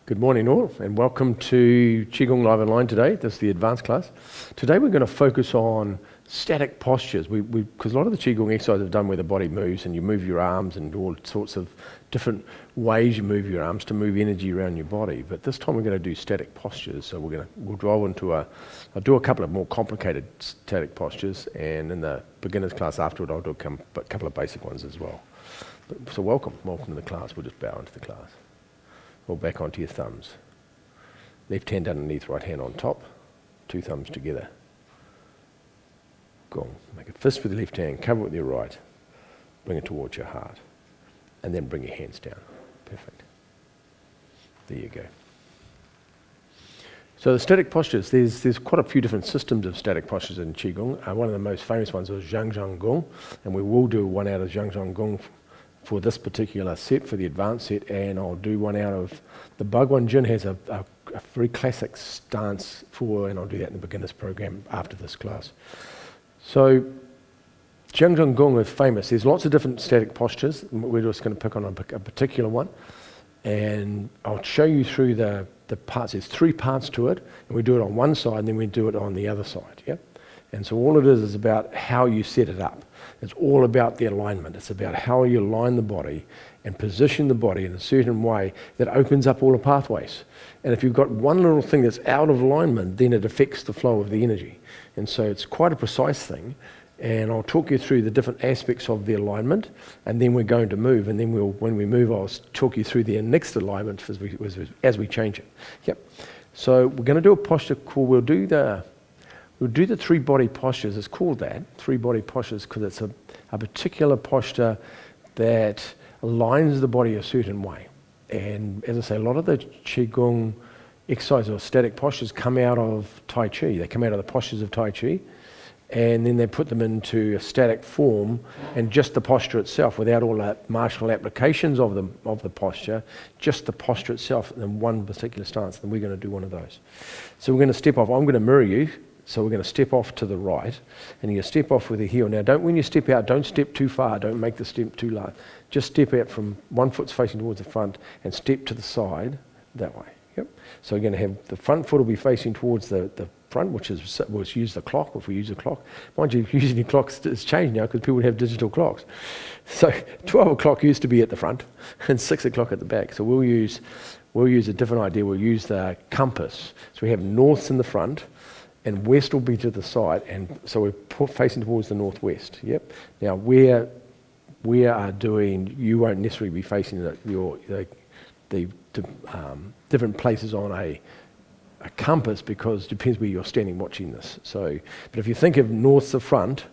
Good morning all, and welcome to Qigong Live Online today. This is the advanced class. Today we're going to focus on static postures, because a lot of the Qigong exercises are done where the body moves and you move your arms and all sorts of different ways you move your arms to move energy around your body. But this time we're going to do static postures, so we'll drive into I'll do a couple of more complicated static postures, and in the beginner's class afterward I'll do a couple of basic ones as well. So welcome to the class. We'll just bow into the class. Or back onto your thumbs. Left hand underneath, right hand on top. Two thumbs together. Gong. Make a fist with the left hand, cover it with your right. Bring it towards your heart. And then bring your hands down. Perfect. There you go. So the static postures, there's quite a few different systems of static postures in Qigong. One of the most famous ones was Zhuang Zhan Qigong, and we will do one out of Zhuang Zhan Qigong for this particular set, for the advanced set, and I'll do one out of the Bhagwan Jin has a very classic stance for, and I'll do that in the beginner's program after this class. So Zhuang Zhan Qigong is famous. There's lots of different static postures. We're just going to pick on a particular one, and I'll show you through the parts. There's three parts to it, and we do it on one side and then we do it on the other side. Yeah? And so all it is about how you set it up. It's all about the alignment. It's about how you align the body and position the body in a certain way that opens up all the pathways. And if you've got one little thing that's out of alignment, then it affects the flow of the energy. And so it's quite a precise thing. And I'll talk you through the different aspects of the alignment, and then we're going to move. And then when we move, I'll talk you through the next alignment as we change it. Yep. So we're going to do a posture called, we'll do the three body postures. It's called that, three body postures, because it's a particular posture that aligns the body a certain way. And as I say, a lot of the Qigong exercises or static postures come out of Tai Chi. They come out of the postures of Tai Chi, and then they put them into a static form, and just the posture itself, without all that martial applications of the posture, just the posture itself in one particular stance. And we're going to do one of those. So we're going to step off. I'm going to mirror you. So we're going to step off to the right, and you step off with the heel. Now, when you step out, don't step too far. Don't make the step too large. Just step out from one foot's facing towards the front and step to the side that way. Yep. So we're going to have the front foot will be facing towards the front, which is we'll use the clock. If we use a clock, mind you, using the clocks it's changed now because people have digital clocks. So 12 o'clock used to be at the front, and 6 o'clock at the back. So we'll use a different idea. We'll use the compass. So we have norths in the front, and west will be to the side, and so we're facing towards the northwest. Yep. Now we are doing. You won't necessarily be facing the different places on a compass, because it depends where you're standing watching this. So, but if you think of north's the front,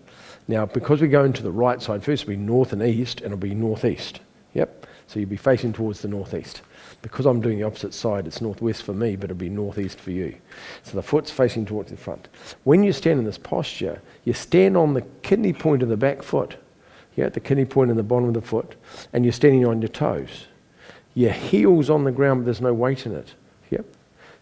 now because we're going to the right side first, it'll be north and east, and it'll be northeast. Yep. So you'll be facing towards the northeast. Because I'm doing the opposite side, it's northwest for me, but it'll be northeast for you. So the foot's facing towards the front. When you stand in this posture, you stand on the kidney point of the back foot, the kidney point in the bottom of the foot, and you're standing on your toes. Your heel's on the ground, but there's no weight in it. Yep.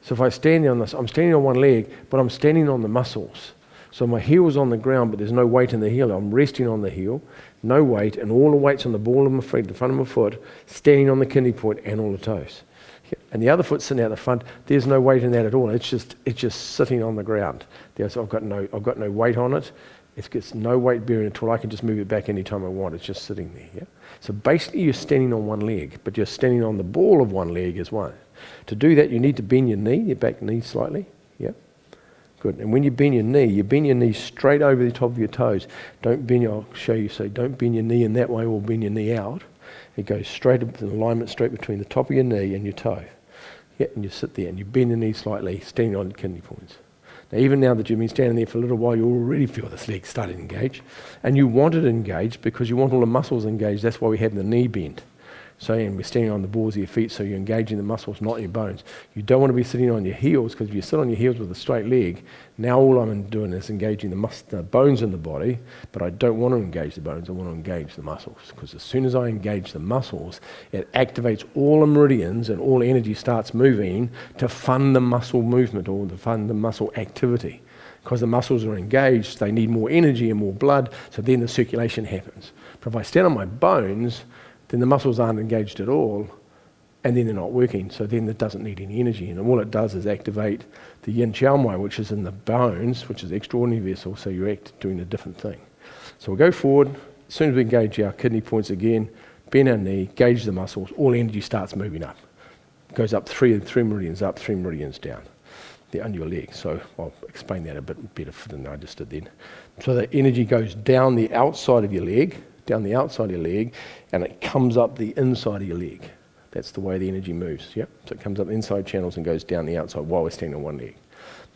So if I stand on this, I'm standing on one leg, but I'm standing on the muscles. So my heel's on the ground, but there's no weight in the heel. I'm resting on the heel, no weight, and all the weight's on the ball of my feet, the front of my foot, standing on the kidney point and all the toes. And the other foot sitting out the front, there's no weight in that at all. It's just sitting on the ground. I've got no weight on it. It gets no weight bearing at all. I can just move it back anytime I want. It's just sitting there. Yeah. So basically, you're standing on one leg, but you're standing on the ball of one leg as one. To do that, you need to bend your back knee slightly. Yeah. Good. And when you bend your knee straight over the top of your toes. Don't bend I'll show you. So don't bend your knee in that way, or bend your knee out. It goes straight up, the alignment straight between the top of your knee and your toe. Yeah, and you sit there and you bend the knee slightly, standing on your kidney points. Now, even now that you've been standing there for a little while, you already feel this leg starting to engage. And you want it engaged because you want all the muscles engaged. That's why we have the knee bent. So, and we're standing on the balls of your feet, so you're engaging the muscles, not your bones. You don't want to be sitting on your heels, because if you sit on your heels with a straight leg, now all I'm doing is engaging the bones in the body, but I don't want to engage the bones, I want to engage the muscles. Because as soon as I engage the muscles, it activates all the meridians and all energy starts moving to fund the muscle movement or to fund the muscle activity. Because the muscles are engaged, they need more energy and more blood, so then the circulation happens. But if I stand on my bones, then the muscles aren't engaged at all, and then they're not working, so then it doesn't need any energy, and all it does is activate the yin qiao which is in the bones, which is the extraordinary vessel, so you're doing a different thing. So we'll go forward. As soon as we engage our kidney points again, bend our knee, gauge the muscles, all energy starts moving up. It goes up three meridians up, 3 meridians down. They're under your leg, so I'll explain that a bit better than I just did then. So the energy goes down the outside of your leg, and it comes up the inside of your leg. That's the way the energy moves, yep. So it comes up inside channels and goes down the outside while we're standing on one leg.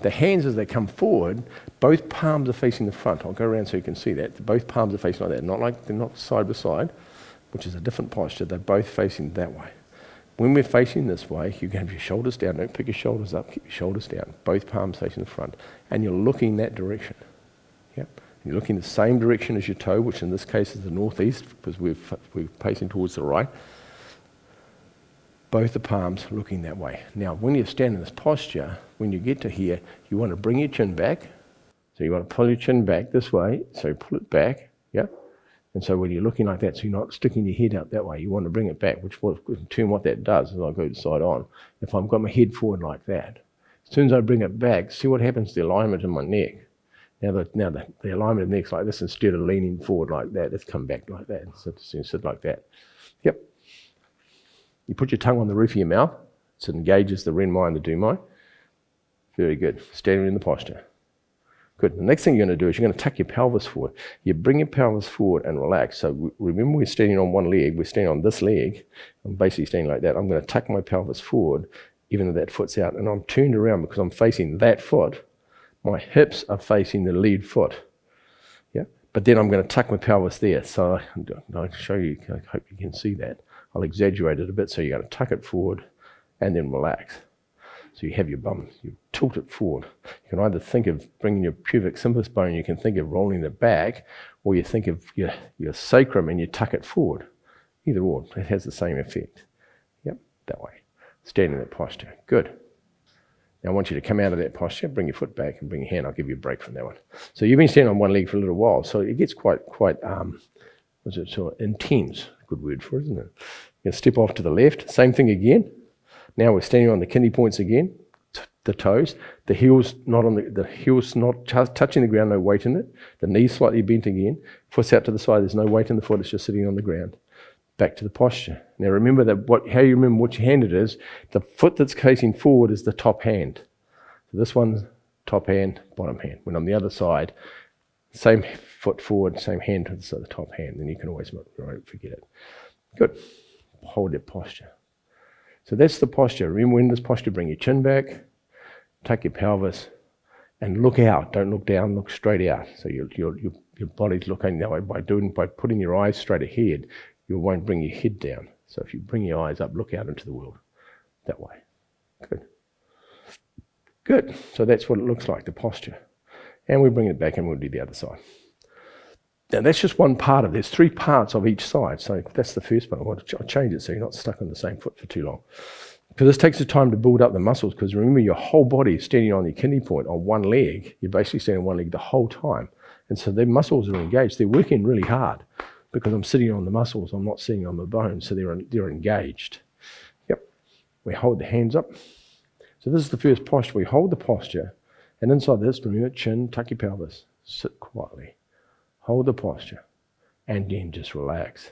The hands, as they come forward, both palms are facing the front. I'll go around so you can see that. Both palms are facing like that, they're not side by side, which is a different posture. They're both facing that way. When we're facing this way, you can have your shoulders down. Don't pick your shoulders up, keep your shoulders down. Both palms facing the front. And you're looking that direction. Yep. You're looking the same direction as your toe, which in this case is the northeast, because we're facing towards the right. Both the palms looking that way. Now, when you stand in this posture, when you get to here, you want to bring your chin back. So you want to pull your chin back this way. So you pull it back, yeah? And so when you're looking like that, so you're not sticking your head out that way, you want to bring it back, which in turn what that does is I'll go side on. If I've got my head forward like that, as soon as I bring it back, see what happens to the alignment in my neck. Now the alignment of the neck's like this, instead of leaning forward like that, it's come back like that, so sit like that. Yep. You put your tongue on the roof of your mouth, so it engages the ren mai and the du mai. Very good. Standing in the posture. Good. The next thing you're going to do is you're going to tuck your pelvis forward. You bring your pelvis forward and relax. So remember, we're standing on one leg. We're standing on this leg. I'm basically standing like that. I'm going to tuck my pelvis forward, even though that foot's out. And I'm turned around because I'm facing that foot. My hips are facing the lead foot. Yeah. But then I'm going to tuck my pelvis there. So I'll show you. I hope you can see that. I'll exaggerate it a bit, so you're going to tuck it forward and then relax. So you have your bum, you tilt it forward. You can either think of bringing your pubic symphysis bone, you can think of rolling it back, or you think of your sacrum and you tuck it forward. Either or, it has the same effect. Yep, that way. Stand in that posture. Good. Now I want you to come out of that posture, bring your foot back and bring your hand. I'll give you a break from that one. So you've been standing on one leg for a little while, so it gets quite sort of intense. Good word for it, isn't it? You're going to step off to the left. Same thing again. Now we're standing on the kidney points again. The toes. The heels not on the heels not touching the ground. No weight in it. The knees slightly bent again. Foot's out to the side. There's no weight in the foot. It's just sitting on the ground. Back to the posture. Now remember that. How you remember which hand it is? The foot that's facing forward is the top hand. So this one's top hand, bottom hand. When on the other side, same foot forward, same hand to the top hand, then you can always forget it. Good. Hold that posture. So that's the posture. Remember, in this posture, bring your chin back, tuck your pelvis, and look out. Don't look down, look straight out. So your body's looking that way. By putting your eyes straight ahead, you won't bring your head down. So if you bring your eyes up, look out into the world that way. Good. Good. So that's what it looks like, the posture. And we bring it back and we'll do the other side. Now that's just one part of it. There's 3 parts of each side. So that's the first part. I'll change it so you're not stuck on the same foot for too long. Because this takes the time to build up the muscles, because remember, your whole body is standing on your kidney point on one leg. You're basically standing on one leg the whole time. And so their muscles are engaged. They're working really hard because I'm sitting on the muscles. I'm not sitting on the bones. So they're engaged. Yep. We hold the hands up. So this is the first posture. We hold the posture. And inside this, remember, chin, tuck your pelvis. Sit quietly. Hold the posture. And then just relax.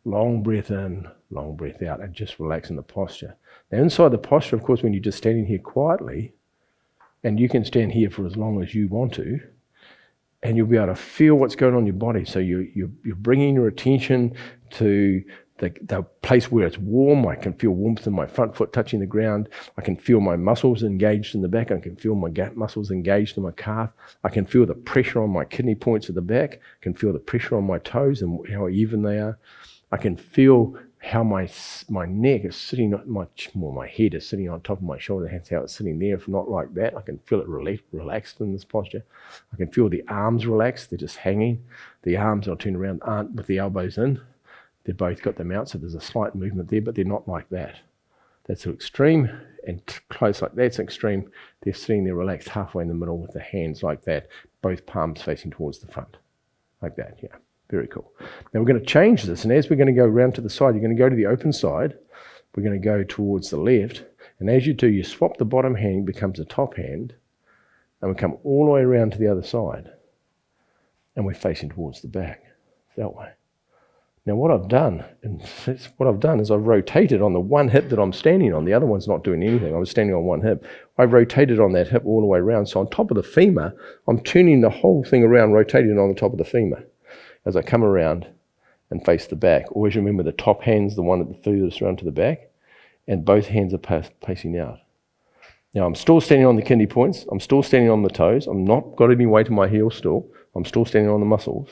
Long breath in, long breath out, and just relax in the posture. Now inside the posture, of course, when you're just standing here quietly, and you can stand here for as long as you want to, and you'll be able to feel what's going on in your body. So you're bringing your attention to the place where it's warm. I can feel warmth in my front foot touching the ground. I can feel my muscles engaged in the back. I can feel my muscles engaged in my calf. I can feel the pressure on my kidney points at the back. I can feel the pressure on my toes and how even they are. I can feel how my neck is sitting, my head is sitting on top of my shoulder. That's how it's sitting there. If not like that, I can feel it relaxed in this posture. I can feel the arms relaxed. They're just hanging. The arms, I'll turn around, aren't with the elbows in. They've both got them out, so there's a slight movement there, but they're not like that. That's an extreme, and close like that's an extreme. They're sitting there relaxed halfway in the middle with the hands like that, both palms facing towards the front. Like that, yeah. Very cool. Now we're going to change this, and as we're going to go around to the side, you're going to go to the open side. we're going to go towards the left. And as you do, you swap the bottom hand, becomes the top hand, and we come all the way around to the other side. And we're facing towards the back, that way. Now what I've done is I've rotated on the one hip that I'm standing on. The other one's not doing anything. I was standing on one hip. I've rotated on that hip all the way around. So on top of the femur, I'm turning the whole thing around, rotating on the top of the femur as I come around and face the back. Always remember the top hand's the one at the furthest around to the back, and both hands are facing out. Now I'm still standing on the kidney points. I'm still standing on the toes. I'm not got any weight in my heel still. I'm still standing on the muscles.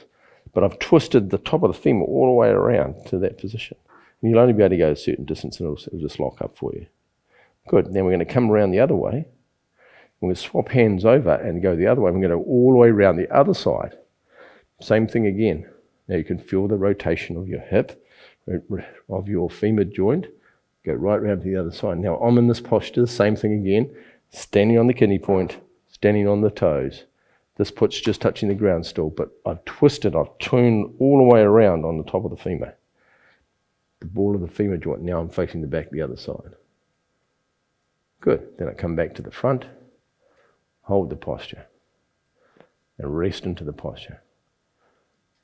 But I've twisted the top of the femur all the way around to that position. And you'll only be able to go a certain distance and it'll just lock up for you. Good. Then we're going to come around the other way. We're going to swap hands over and go the other way. We're going to go all the way around the other side. Same thing again. Now you can feel the rotation of your hip, of your femur joint. Go right around to the other side. Now I'm in this posture, same thing again. Standing on the kidney point, standing on the toes. This foot's just touching the ground still, but I've twisted, I've turned all the way around on the top of the femur. The ball of the femur joint. Now I'm facing the back the other side. Good. Then I come back to the front, hold the posture, and rest into the posture.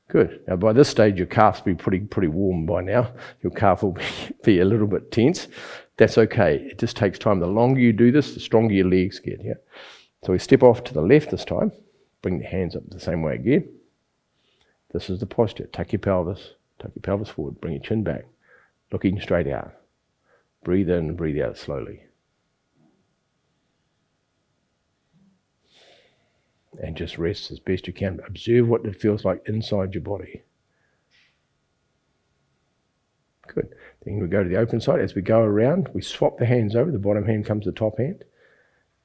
Good. Now by this stage, your calf's be pretty warm by now. Your calf will be a little bit tense. That's okay. It just takes time. The longer you do this, the stronger your legs get. Yeah. So we step off to the left this time. Bring the hands up the same way again. This is the posture. Tuck your pelvis forward. Bring your chin back, looking straight out. Breathe in and breathe out slowly. And just rest as best you can. Observe what it feels like inside your body. Good. Then we go to the open side. As we go around, we swap the hands over. The bottom hand comes to the top hand.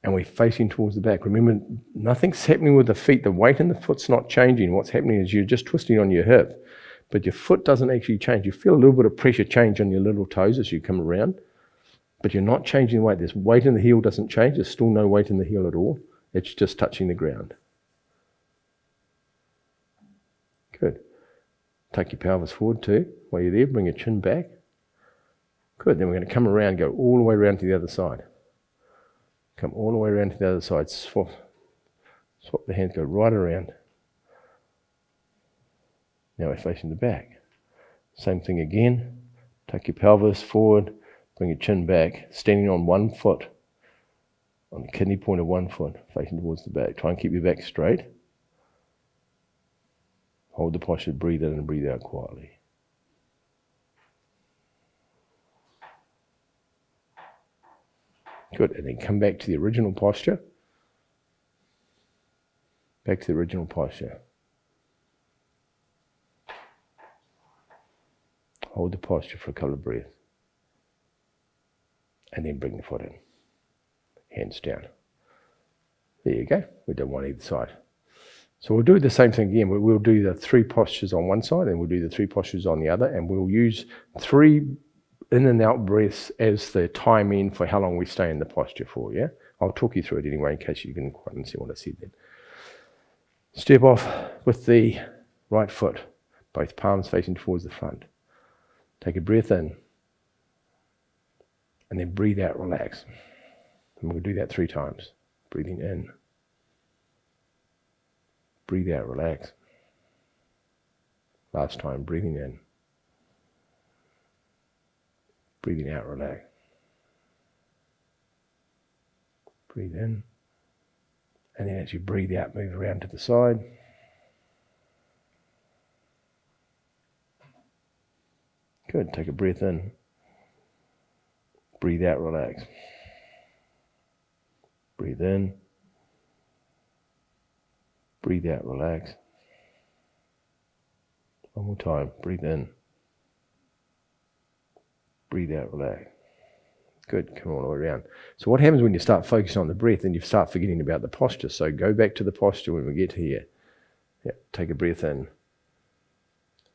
And we're facing towards the back. Remember, nothing's happening with the feet. The weight in the foot's not changing. What's happening is you're just twisting on your hip, but your foot doesn't actually change. You feel a little bit of pressure change on your little toes as you come around, but you're not changing the weight. This weight in the heel doesn't change. There's still no weight in the heel at all. It's just touching the ground. Good. Take your pelvis forward too. While you're there, bring your chin back. Good. Then we're going to come around, go all the way around to the other side. Come all the way around to the other side. Swap the hands, go right around. Now we're facing the back. Same thing again. Take your pelvis forward, bring your chin back, standing on one foot, on the kidney point of one foot, facing towards the back. Try and keep your back straight. Hold the posture, breathe in and breathe out quietly. Good, and then come back to the original posture. Back to the original posture. Hold the posture for a couple of breaths. And then bring the foot in. Hands down. There you go. We've done one either side. So we'll do the same thing again. We'll do the 3 postures on one side and we'll do the 3 postures on the other, and we'll use 3 in and out breaths as the timing for how long we stay in the posture for, yeah? I'll talk you through it anyway in case you didn't quite understand what I said then. Step off with the right foot, both palms facing towards the front. Take a breath in, and then breathe out, relax. And we'll do that 3 times. Breathing in. Breathe out, relax. Last time, breathing in. Breathing out, relax. Breathe in. And then as you breathe out, move around to the side. Good. Take a breath in. Breathe out, relax. Breathe in. Breathe out, relax. One more time. Breathe in. Breathe out, relax. Good, come all the way around. So what happens when you start focusing on the breath and you start forgetting about the posture? So go back to the posture when we get here. Yeah, take a breath in.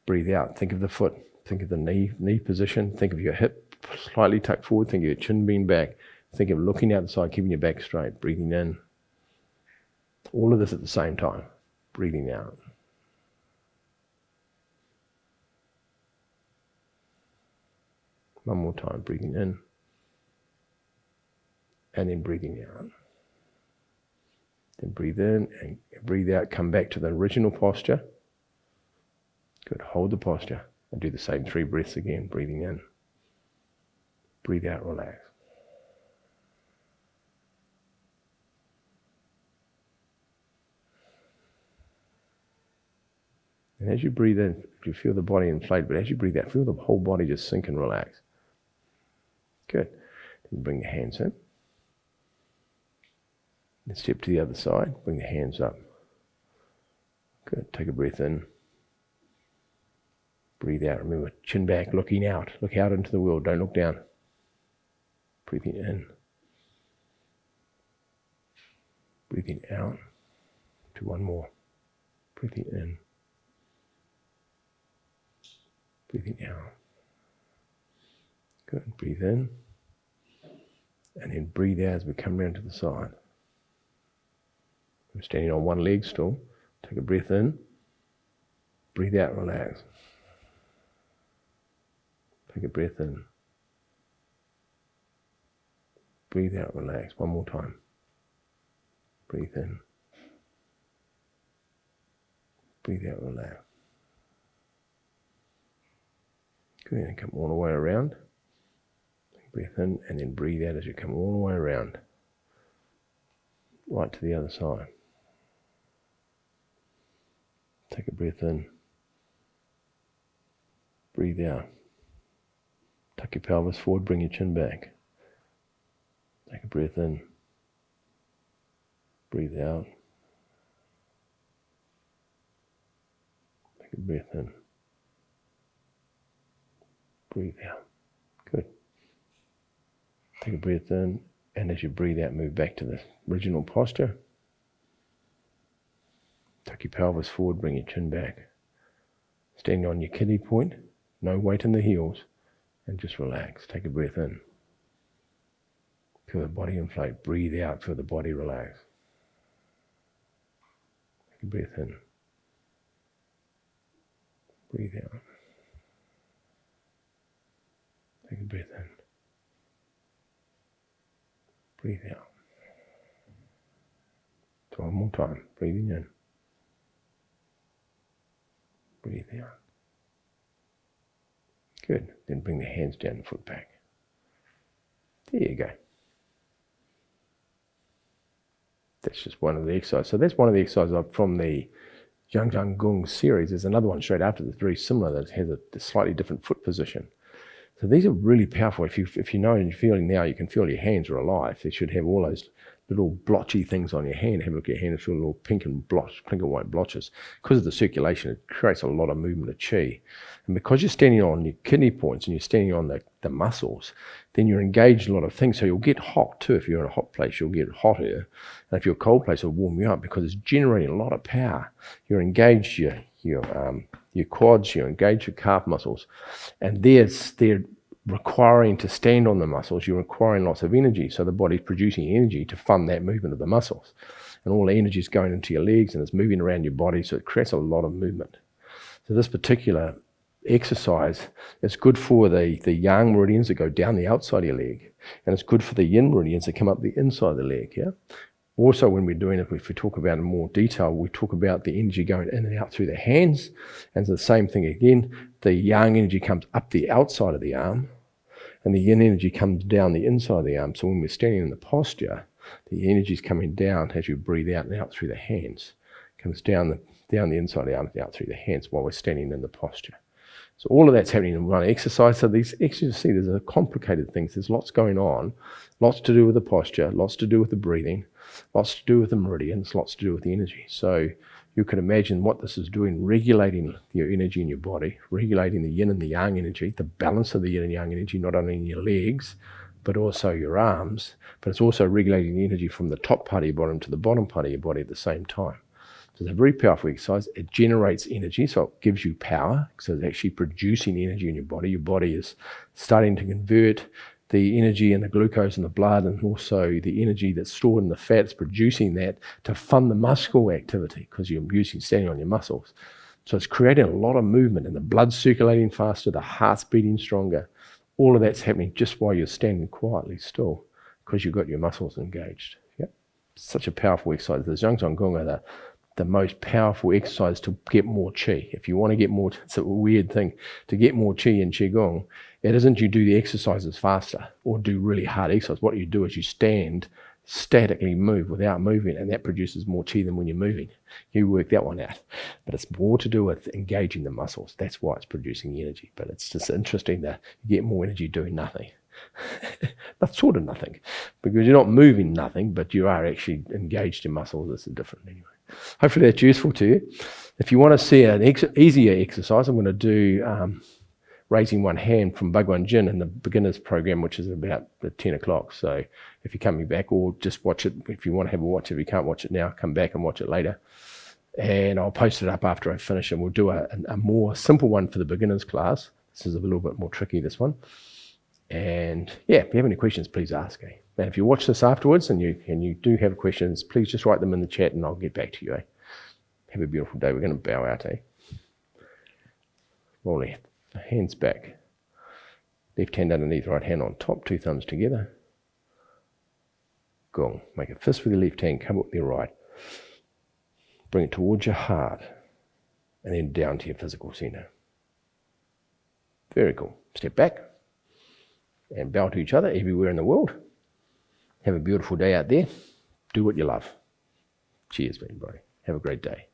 Breathe out. Think of the foot. Think of the knee position. Think of your hip slightly tucked forward. Think of your chin being back. Think of looking out the side, keeping your back straight. Breathing in. All of this at the same time. Breathing out. One more time, breathing in and then breathing out. Then breathe in and breathe out, come back to the original posture. Good, hold the posture and do the same 3 breaths again, breathing in, breathe out, relax. And as you breathe in, you feel the body inflate, but as you breathe out, feel the whole body just sink and relax. Good. Then bring the hands in. Then step to the other side, bring the hands up. Good. Take a breath in. Breathe out. Remember, chin back, looking out. Look out into the world. Don't look down. Breathing in. Breathing out. Do one more. Breathing in. Breathing out. Good. Breathe in. And then breathe out as we come round to the side. I'm standing on one leg still. Take a breath in. Breathe out, relax. Take a breath in. Breathe out, relax. One more time. Breathe in. Breathe out, relax. Good, and come all the way around. Breathe in and then breathe out as you come all the way around. Right to the other side. Take a breath in. Breathe out. Tuck your pelvis forward, bring your chin back. Take a breath in. Breathe out. Take a breath in. Breathe out. Good. Take a breath in, and as you breathe out, move back to the original posture. Tuck your pelvis forward, bring your chin back. Stand on your kidney point, no weight in the heels, and just relax. Take a breath in. Feel the body inflate. Breathe out, feel the body relax. Take a breath in. Breathe out. Take a breath in. Breathe out. So one more time. Breathing in. Breathe out. Good. Then bring the hands down and foot back. There you go. That's just one of the exercises. So that's one of the exercises from the Zhuang Zhan Qigong series. There's another one straight after that's very similar that has a slightly different foot position. So these are really powerful. If you know and you're feeling now, you can feel your hands are alive. They should have all those little blotchy things on your hand. Have a look at your hand, it's got little pink and white blotches. Because of the circulation, it creates a lot of movement of qi. And because you're standing on your kidney points and you're standing on the muscles, then you're engaged in a lot of things. So you'll get hot too. If you're in a hot place, you'll get hotter. And if you're a cold place, it'll warm you up because it's generating a lot of power. You're engaged your quads, you engage your calf muscles, and they're requiring to stand on the muscles, you're requiring lots of energy. So the body's producing energy to fund that movement of the muscles. And all the energy is going into your legs and it's moving around your body, so it creates a lot of movement. So this particular exercise is good for the yang meridians that go down the outside of your leg, and it's good for the yin meridians that come up the inside of the leg. Yeah. Also, when we're doing it, if we talk about it in more detail, we talk about the energy going in and out through the hands, and it's the same thing again. The yang energy comes up the outside of the arm, and the yin energy comes down the inside of the arm. So when we're standing in the posture, the energy is coming down as you breathe out and out through the hands. It comes down the inside of the arm and out through the hands while we're standing in the posture. So all of that's happening in one exercise. So these exercises, see, there's a complicated things. There's lots going on, lots to do with the posture, lots to do with the breathing, lots to do with the meridians, lots to do with the energy. So you can imagine what this is doing, regulating your energy in your body, regulating the yin and the yang energy, the balance of the yin and yang energy, not only in your legs, but also your arms. But it's also regulating the energy from the top part of your body to the bottom part of your body at the same time. So it's a very powerful exercise. It generates energy, so it gives you power. So it's actually producing energy in your body. Your body is starting to convert the energy and the glucose in the blood, and also the energy that's stored in the fat. It's producing that to fund the muscle activity because you're standing on your muscles. So it's creating a lot of movement, and the blood's circulating faster, the heart's beating stronger. all of that's happening just while you're standing quietly still, because you've got your muscles engaged. Yep. Such a powerful exercise. The Zhuang Zhan Qigong are the most powerful exercise to get more qi. If you want to get more, it's a weird thing, to get more qi in Qigong, it isn't you do the exercises faster or do really hard exercise. What you do is you stand, statically move without moving, and that produces more qi than when you're moving. You work that one out. But it's more to do with engaging the muscles. That's why it's producing the energy. But it's just interesting that you get more energy doing nothing. That's sort of nothing, because you're not moving nothing, but you are actually engaged in muscles. It's different anyway. Hopefully that's useful to you. If you want to see an easier exercise, I'm going to do raising one hand from Bhagwan Jin in the beginners program, which is about 10 o'clock. So if you're coming back, or just watch it, if you want to have a watch, if you can't watch it now, come back and watch it later. And I'll post it up after I finish, and we'll do a more simple one for the beginners class. This is a little bit more tricky, this one. And yeah, if you have any questions, please ask. And if you watch this afterwards and you do have questions, please just write them in the chat and I'll get back to you. Have a beautiful day. We're going to bow out. Rolling hands back. Left hand underneath, right hand on top, two thumbs together. Gong. Make a fist with your left hand, come up with your right. Bring it towards your heart and then down to your physical center. Very cool. Step back and bow to each other everywhere in the world. Have a beautiful day out there. Do what you love. Cheers, everybody. Have a great day.